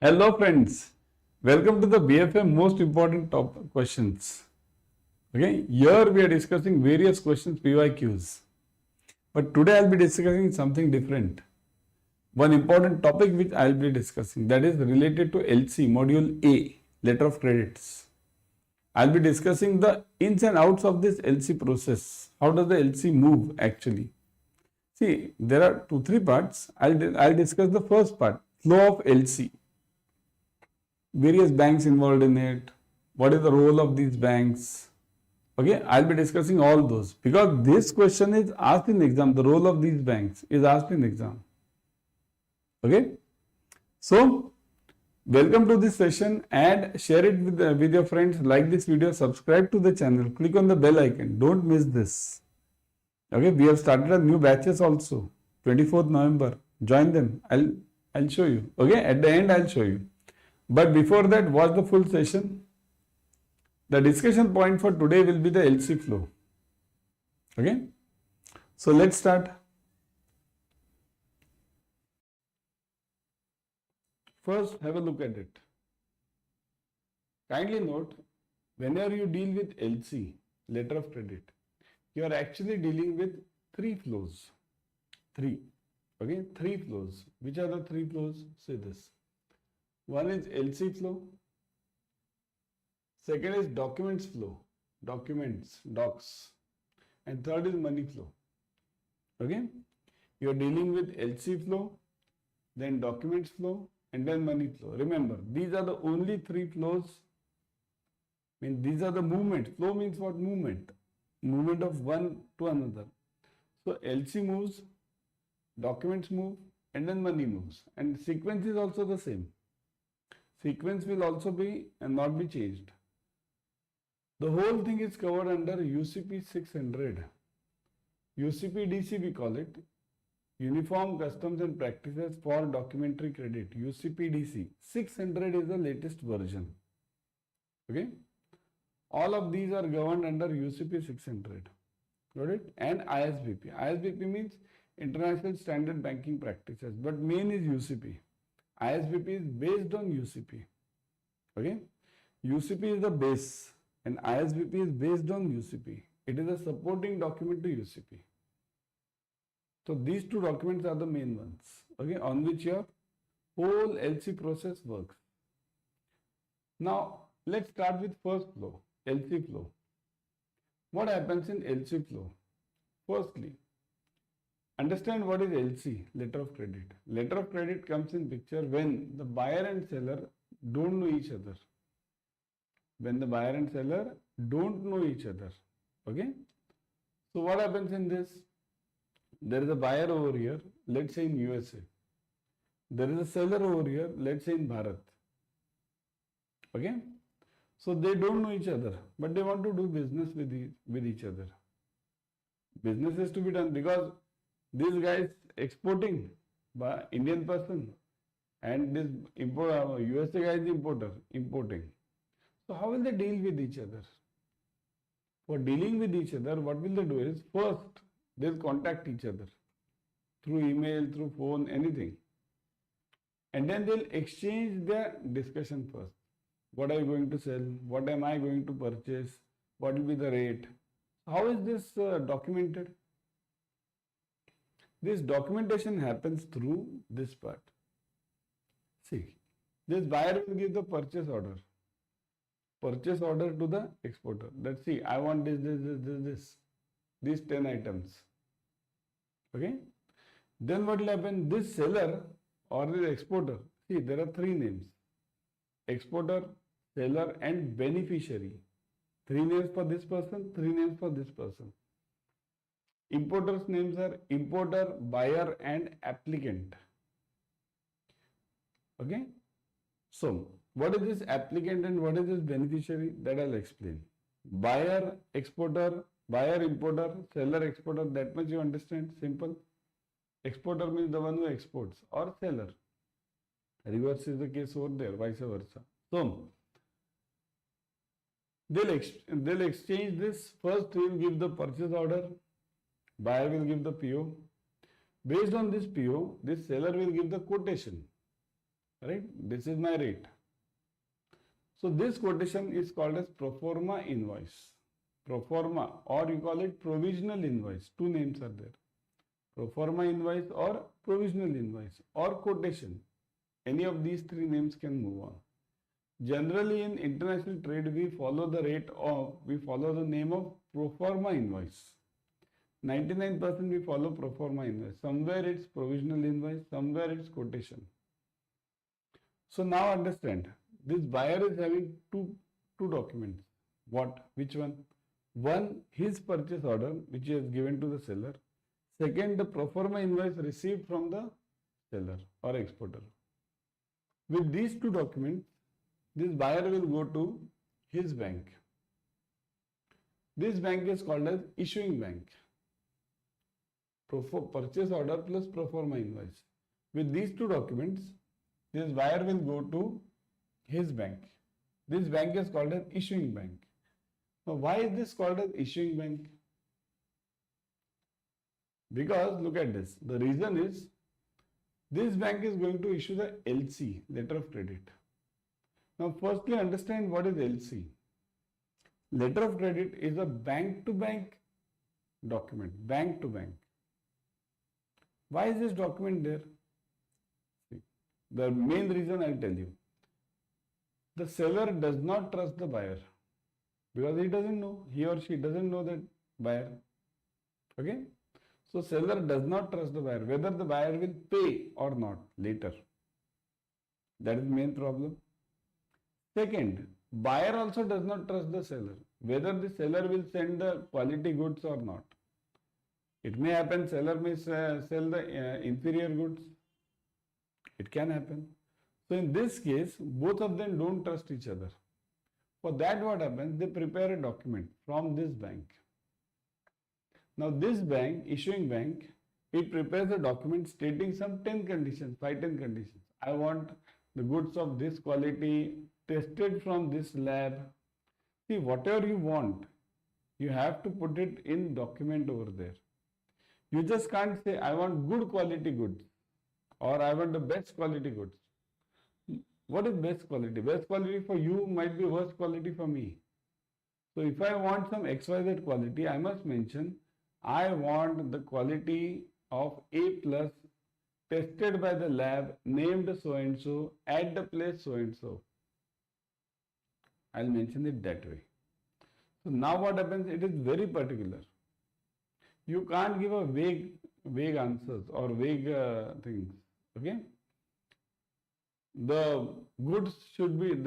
Hello friends, welcome to the BFM most important top questions. Okay, here we are discussing various questions PYQs. But today I'll be discussing something different. One important topic which I'll be discussing, that is related to LC module A, letter of credits. I'll be discussing the ins and outs of this LC process. How does the LC move actually? See, there are 2-3 parts. I'll discuss the first part, flow of LC. Various banks involved in it, what is the role of these banks. Okay, I'll be discussing all those because this question is asked in exam. The role of these banks is asked in exam. Okay, so welcome to this session and share it with your friends. Like this video, subscribe to the channel, click on the bell icon. Don't miss this. Okay, we have started a new batches also. 24th November. Join them. I'll show you. Okay, at the end I'll show you. But before that, watch the full session. The discussion point for today will be the LC flow. Okay. So let's start. First, have a look at it. Kindly note, whenever you deal with LC, letter of credit, you are actually dealing with 3 flows. 3. Okay, 3 flows. Which are the 3 flows? Say this. One is LC flow, second is documents flow, docs, and third is money flow. Okay, you are dealing with LC flow, then documents flow, and then money flow. Remember, these are the only 3 flows. These are the movement. Flow means what? Movement of one to another. So LC moves, documents move, and then money moves, and sequence is also the same. Sequence will also be and not be changed. The whole thing is covered under UCP 600. UCP DC we call it. Uniform Customs and Practices for Documentary Credit. UCP DC. 600 is the latest version. Okay. All of these are governed under UCP 600. Got it? And ISBP. ISBP means International Standard Banking Practices. But main is UCP. ISBP is based on UCP. Okay, UCP is the base and ISBP is based on UCP. It is a supporting document to UCP. So these 2 documents are the main ones. Okay, on which your whole LC process works. Now let's start with first flow, LC flow. What happens in LC flow? Firstly, understand what is LC, letter of credit. Letter of credit comes in picture when the buyer and seller don't know each other. When the buyer and seller don't know each other. Okay. So what happens in this? There is a buyer over here, let's say in USA. There is a seller over here, let's say in Bharat. Okay. So they don't know each other, but they want to do business with each other. Business is to be done because this guy is exporting by Indian person and this USA guy is importing. So how will they deal with each other? For dealing with each other, what will they do is first they'll contact each other through email, through phone, anything. And then they'll exchange their discussion first. What are you going to sell? What am I going to purchase? What will be the rate? How is this documented? This documentation happens through this part. See, this buyer will give the purchase order to the exporter. Let's see, I want this, these 10 items. Okay. Then what will happen? This seller or the exporter, see, there are 3 names: exporter, seller, and beneficiary. 3 names for this person, 3 names for this person. Importers' names are importer, buyer, and applicant. Okay. So, what is this applicant and what is this beneficiary? That I'll explain. Buyer, exporter, buyer, importer, seller, exporter. That much you understand? Simple. Exporter means the one who exports, or seller. Reverse is the case over there, vice versa. So, they'll exchange this. First, he will give the purchase order. Buyer will give the PO. Based on this PO, this seller will give the quotation. right? This is my rate. So this quotation is called as pro forma invoice. Pro forma, or you call it provisional invoice. Two names are there. Pro forma invoice or provisional invoice or quotation. Any of these three names can move on. Generally in international trade, we follow the name of pro forma invoice. 99% we follow pro forma invoice. Somewhere it's provisional invoice, somewhere it's quotation. So now understand, this buyer is having two documents. What? Which one? One, his purchase order, which he has given to the seller. Second, the pro forma invoice received from the seller or exporter. With these two documents, this buyer will go to his bank. This bank is called as issuing bank. Purchase order plus pro forma invoice. With these two documents, this buyer will go to his bank. This bank is called as issuing bank. Now, why is this called as issuing bank? Because look at this. The reason is this bank is going to issue the LC, letter of credit. Now, firstly understand what is LC. Letter of credit is a bank-to-bank document, bank-to-bank. Why is this document there? See, the main reason I'll tell you. The seller does not trust the buyer because he doesn't know, he or she doesn't know that buyer. Okay? So seller does not trust the buyer, whether the buyer will pay or not later. That is the main problem. Second, buyer also does not trust the seller, whether the seller will send the quality goods or not. It may happen seller may sell the inferior goods. It can happen. So in this case, both of them don't trust each other. For that, what happens? They prepare a document from this bank. Now this bank, issuing bank, it prepares a document stating some 10 conditions, 5-10 conditions. I want the goods of this quality tested from this lab. See, whatever you want, you have to put it in document over there. You just can't say, I want good quality goods or I want the best quality goods. What is best quality? Best quality for you might be worst quality for me. So if I want some XYZ quality, I must mention, I want the quality of A plus tested by the lab named so and so at the place so and so. I'll mention it that way. So now what happens? It is very particular. You can't give a vague answers or vague things. Okay? The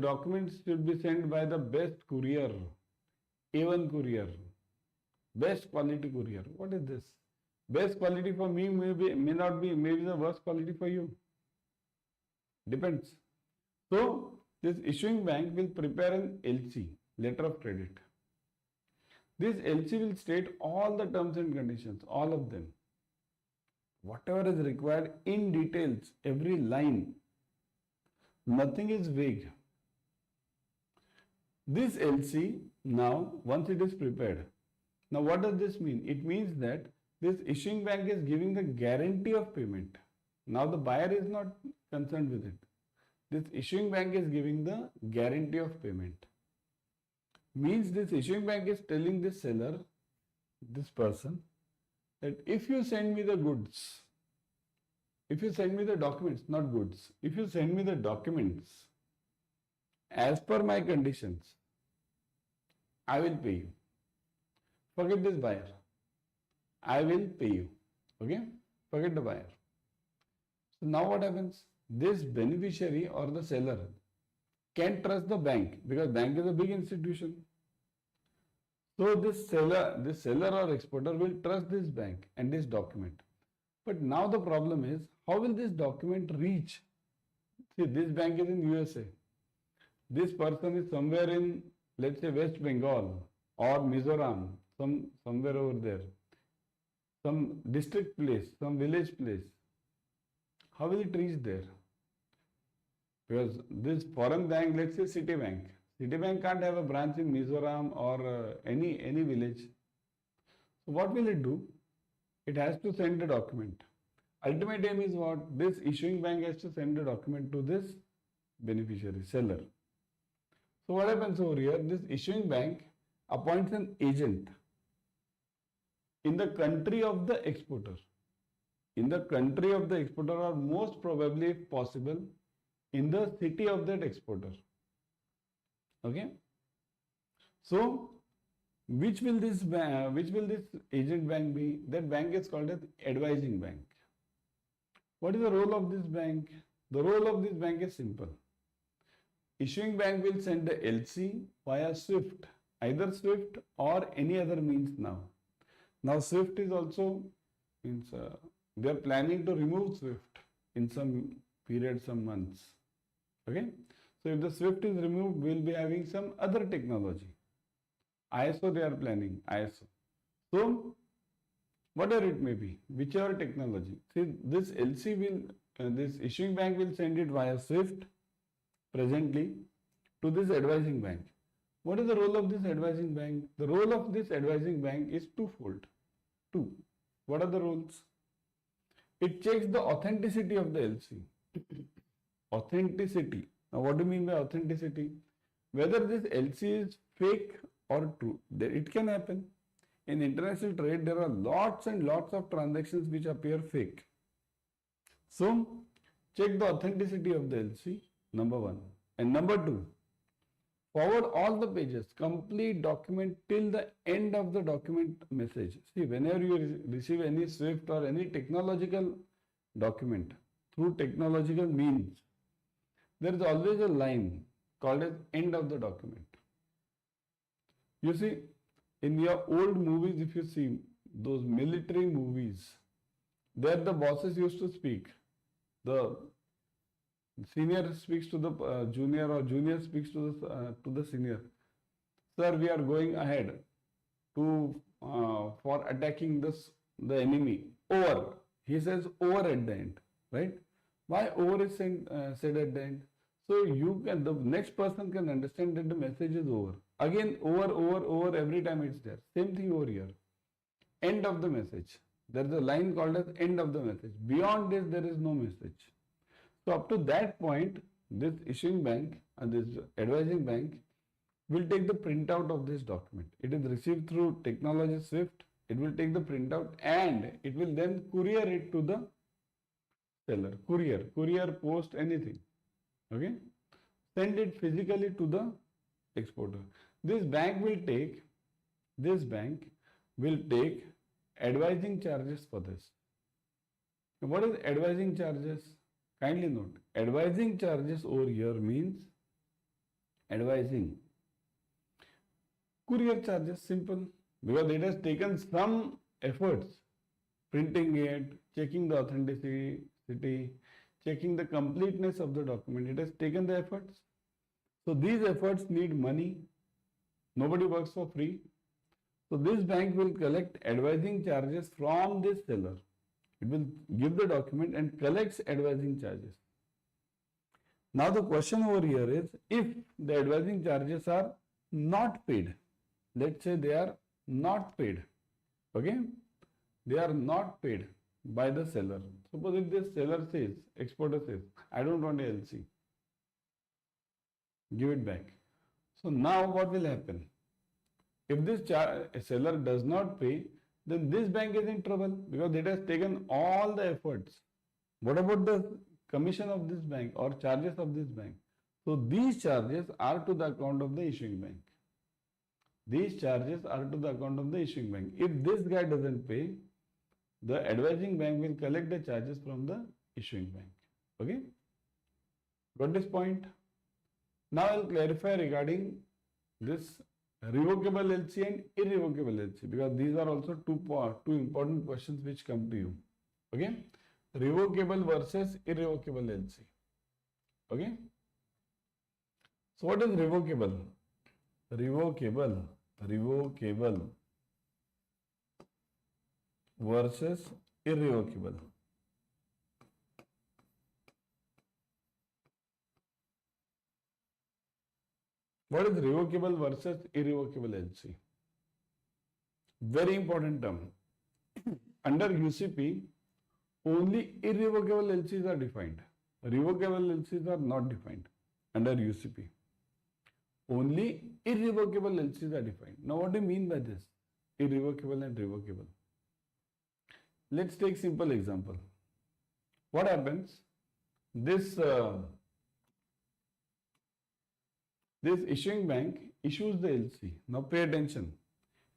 documents should be sent by the best courier, A1 courier, best quality courier. What is this? Best quality for me may not be, maybe the worst quality for you. Depends. So this issuing bank will prepare an LC, letter of credit. This LC will state all the terms and conditions, all of them. Whatever is required in details, every line. Nothing is vague. This LC now, once it is prepared, now what does this mean? It means that this issuing bank is giving the guarantee of payment. Now the buyer is not concerned with it. This issuing bank is giving the guarantee of payment. Means this issuing bank is telling this seller, this person, that if you send me the goods, if you send me the documents, not goods, if you send me the documents as per my conditions, I will pay you. Forget this buyer. I will pay you. Okay? Forget the buyer. So now what happens? This beneficiary or the seller can trust the bank because bank is a big institution. So this seller or exporter will trust this bank and this document. But now the problem is, how will this document reach? See, this bank is in USA. This person is somewhere in, let's say, West Bengal or Mizoram, somewhere over there. Some district place, some village place. How will it reach there? Because this foreign bank, let's say Citibank. Citibank can't have a branch in Mizoram or any village. So what will it do? It has to send a document. Ultimate aim is what? This issuing bank has to send a document to this beneficiary, seller. So what happens over here? This issuing bank appoints an agent in the country of the exporter. In the country of the exporter, or most probably, if possible, in the city of that exporter. Okay. So which will this agent bank be? That bank is called as advising bank. What is the role of this bank? The role of this bank is simple. Issuing bank will send the LC via SWIFT, either SWIFT or any other means now. Now SWIFT is also means they are planning to remove SWIFT in some period, some months. Okay. So if the SWIFT is removed, we will be having some other technology. ISO they are planning, ISO. So whatever it may be, whichever technology. See, this LC will, this issuing bank will send it via SWIFT presently to this advising bank. What is the role of this advising bank? The role of this advising bank is twofold. Two. What are the roles? It checks the authenticity of the LC. Authenticity. Now, what do you mean by authenticity? Whether this LC is fake or true. It can happen. In international trade, there are lots and lots of transactions which appear fake. So, check the authenticity of the LC, number one. And number two, forward all the pages, complete document till the end of the document message. See, whenever you receive any SWIFT or any technological document through technological means, there is always a line called as end of the document. You see, in your old movies, if you see those military movies, there the bosses used to speak. The senior speaks to the junior, or junior speaks to the senior. Sir, we are going ahead to for attacking the enemy. Over. He says over at the end, right? Why over is said at the end? So the next person can understand that the message is over. Again, over, every time it's there. Same thing over here. End of the message. There is a line called as end of the message. Beyond this, there is no message. So up to that point, this issuing bank and this advising bank will take the printout of this document. It is received through technology SWIFT. It will take the printout and it will then courier it to the seller. Courier, post, anything. Okay. Send it physically to the exporter. This bank will take advising charges for this. Now, what is advising charges? Kindly note, advising charges over here means advising. Courier charges, simple, because it has taken some efforts, printing it, checking the authenticity, checking the completeness of the document. It has taken the efforts. So these efforts need money. Nobody works for free. So this bank will collect advising charges from this seller. It will give the document and collects advising charges. Now the question over here is, if the advising charges are not paid, let's say they are not paid, okay? They are not paid by the seller. Suppose if this seller says, exporter says, I don't want a LC, give it back. So now what will happen? If this seller does not pay, then this bank is in trouble because it has taken all the efforts. What about the commission of this bank or charges of this bank? So these charges are to the account of the issuing bank. These charges are to the account of the issuing bank. If this guy doesn't pay, the advising bank will collect the charges from the issuing bank. Okay? Got this point? Now I will clarify regarding this revocable LC and irrevocable LC, because these are also two important questions which come to you. Okay? Revocable versus irrevocable LC. Okay? So what is revocable? Revocable versus irrevocable. What is revocable versus irrevocable LC? Very important term. Under UCP, only irrevocable LCs are defined. Revocable LCs are not defined. under UCP. Only irrevocable LCs are defined. Now what do you mean by this? Irrevocable and revocable. Let's take simple example. What happens? This issuing bank issues the LC. Now pay attention.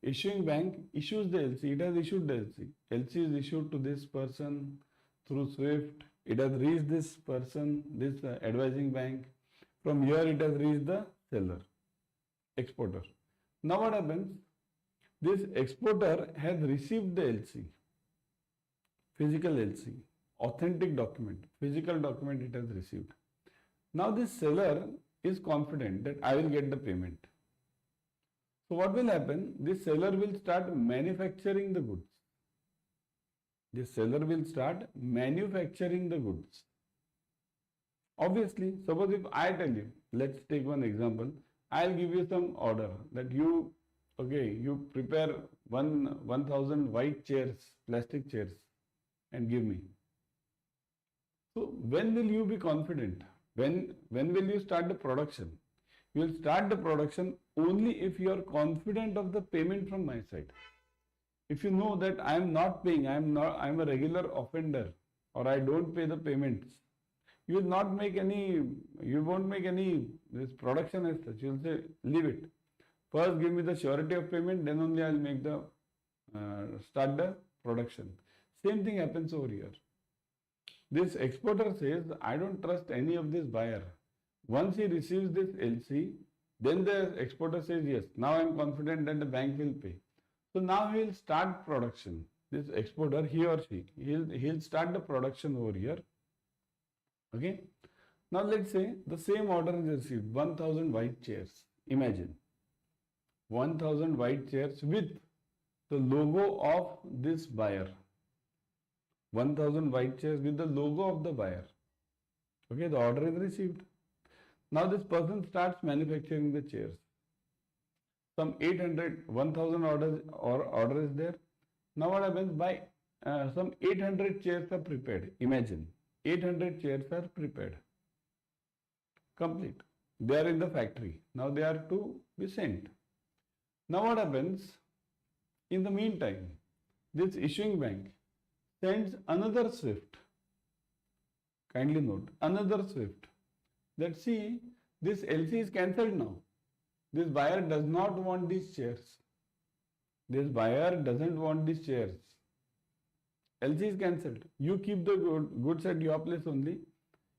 Issuing bank issues the LC. It has issued the LC. LC is issued to this person through SWIFT. It has reached this person, this advising bank. From here it has reached the seller, exporter. Now what happens? This exporter has received the LC, physical LC, authentic document, physical document it has received. Now this seller is confident that I will get the payment. So what will happen? This seller will start manufacturing the goods. This seller will start manufacturing the goods. Obviously, suppose if I tell you, let's take one example. I'll give you some order that you prepare 1,000 white chairs, plastic chairs, and give me. So when will you be confident? When will you start the production? You will start the production only if you are confident of the payment from my side. If you know that I am not paying, I am a regular offender, or I don't pay the payments, you will not make any, you won't make any this production as such. You will say, leave it. First give me the surety of payment, then only I will make the, start the production. Same thing happens over here. This exporter says, I don't trust any of this buyer. Once he receives this LC, then the exporter says, yes, now I am confident that the bank will pay. So now he will start production. This exporter, he or she, he'll start the production over here. Okay. Now let's say the same order is received, 1,000 white chairs. Imagine 1,000 white chairs with the logo of this buyer. 1,000 white chairs with the logo of the buyer. Okay, the order is received. Now this person starts manufacturing the chairs. Some 1,000 order is there. Now what happens? By some 800 chairs are prepared. Imagine 800 chairs are prepared. Complete. They are in the factory. Now they are to be sent. Now what happens? In the meantime, this issuing bank sends another SWIFT. Kindly note, another SWIFT. That see, this LC is cancelled now. This buyer does not want these chairs. This buyer doesn't want these chairs. LC is cancelled. You keep the goods at your place only.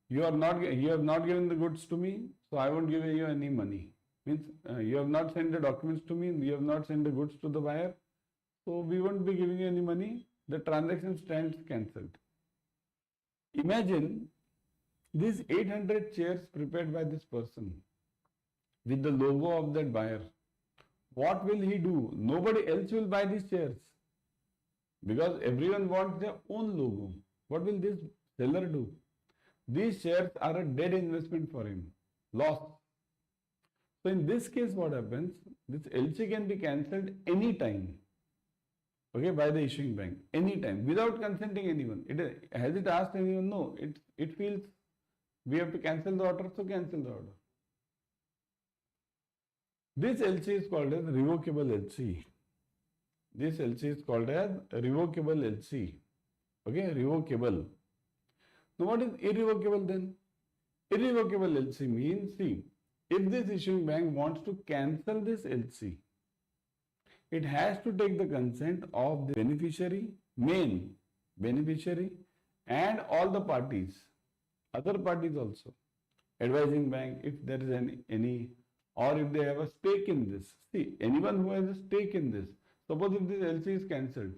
You have not given the goods to me, so I won't give you any money. Means you have not sent the documents to me, you have not sent the goods to the buyer, so we won't be giving you any money. The transaction stands cancelled. Imagine these 800 chairs prepared by this person with the logo of that buyer. What will he do? Nobody else will buy these chairs because everyone wants their own logo. What will this seller do? These shares are a dead investment for him. Loss. So in this case, what happens? This LC can be cancelled anytime. Okay, by the issuing bank. Anytime. Without consenting anyone. Has it asked anyone? No. It feels we have to cancel the order, so cancel the order. This LC is called as revocable LC. This LC is called as revocable LC. Okay, revocable. Now what is irrevocable then? Irrevocable LC means, see, if this issuing bank wants to cancel this LC, it has to take the consent of the beneficiary, main beneficiary, and all the parties, other parties also, advising bank, if there is any, or if they have a stake in this. See, anyone who has a stake in this, suppose if this LC is cancelled,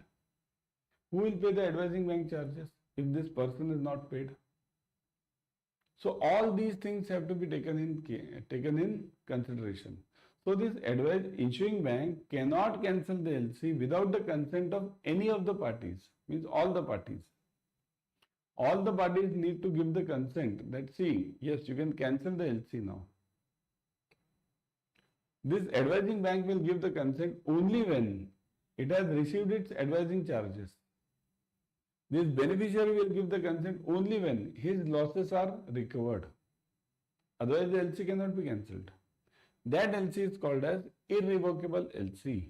who will pay the advising bank charges if this person is not paid? So all these things have to be taken in consideration. So this issuing bank cannot cancel the LC without the consent of any of the parties, means all the parties. All the parties need to give the consent that, see, yes, you can cancel the LC now. This advising bank will give the consent only when it has received its advising charges. This beneficiary will give the consent only when his losses are recovered. Otherwise the LC cannot be cancelled. That LC is called as irrevocable LC.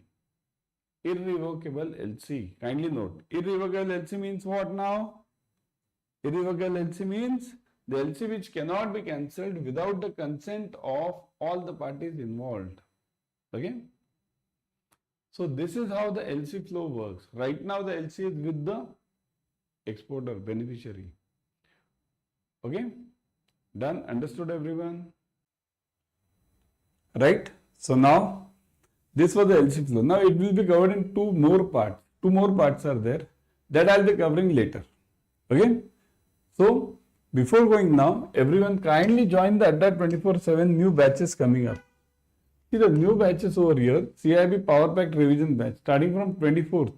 Irrevocable LC. Kindly note, irrevocable LC means what now? Irrevocable LC means the LC which cannot be cancelled without the consent of all the parties involved. Okay? So this is how the LC flow works. Right now the LC is with the exporter, beneficiary. Okay? Done? Understood everyone? Right? So now this was the LC flow. Now it will be covered in two more parts. Two more parts are there that I will be covering later. Okay? So before going now, everyone kindly join the Adda 24/7 new batches coming up. See the new batches over here, CAIIB Power Pack Revision batch starting from 24th.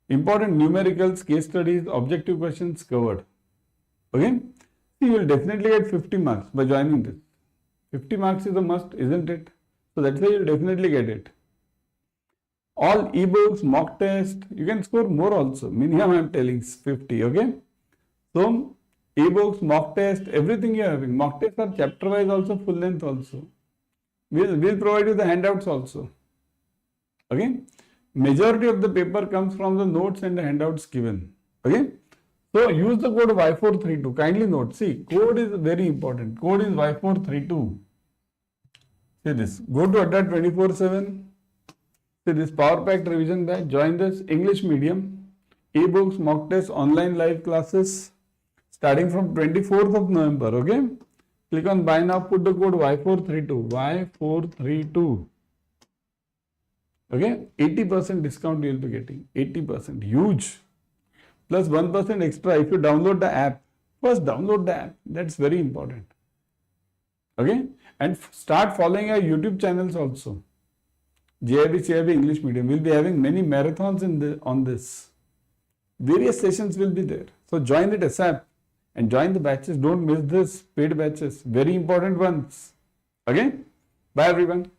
Important numericals, case studies, objective questions covered. Okay? See, you will definitely get 50 marks by joining this. 50 marks is a must, isn't it? So that's why you will definitely get it. All ebooks, mock test, you can score more also. Minimum I am telling 50, okay? So, ebooks, mock test, everything you are having. Mock tests are chapter wise also, full length also. We'll provide you the handouts also. Okay? Majority of the paper comes from the notes and the handouts given. Okay? So, use the code Y432. Kindly note. See, code is very important. Code is Y432. See this. Go to Adda 24/7. See this Power Pack Revision batch. Join this English medium. Ebooks, mock tests, online live classes. Starting from 24th of November. Okay? Click on buy now, put the code Y432. Y432. Okay? 80% discount you will be getting. 80%. Huge. Plus 1% extra if you download the app. First download the app. That's very important. Okay? And start following our YouTube channels also. JAIIB CAIIB English Medium. We'll be having many marathons on this. Various sessions will be there. So join it ASAP. And join the batches. Don't miss this paid batches. Very important ones. Okay? Bye everyone.